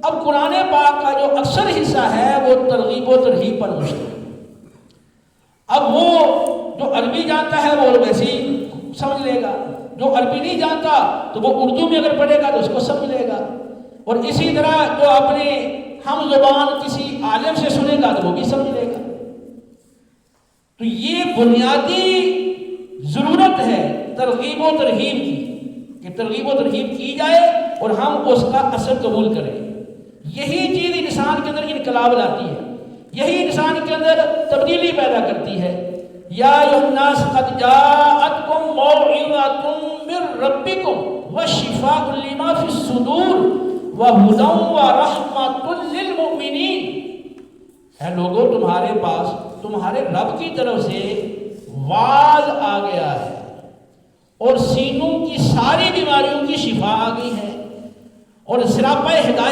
اب قرآن پاک کا جو اکثر حصہ ہے وہ ترغیب و ترہیب پر مشتمل ہے۔ اب وہ جو عربی جانتا ہے وہ ویسے ہی سمجھ لے گا، جو عربی نہیں جانتا تو وہ اردو میں اگر پڑھے گا تو اس کو سمجھ لے گا، اور اسی طرح جو اپنے ہم زبان کسی عالم سے سنے گا تو وہ بھی سمجھ لے گا۔ تو یہ بنیادی ضرورت ہے ترغیب و ترہیب کی، کہ ترغیب و ترہیب کی جائے اور ہم اس کا اثر قبول کریں۔ یہی چیز انسان کے اندر انقلاب لاتی ہے، یہی انسان کے اندر تبدیلی پیدا کرتی ہے۔ یا ایھا الناس قد جاءتکم موعظۃ من ربکم وشفاء لما فی الصدور وہدی ورحمۃ للمؤمنین۔ اے لوگوں، تمہارے پاس تمہارے رب کی طرف سے واعظ آ گیا ہے اور سینوں کی ساری بیماریوں کی شفا آ گئی ہے اور سراپا ہدایت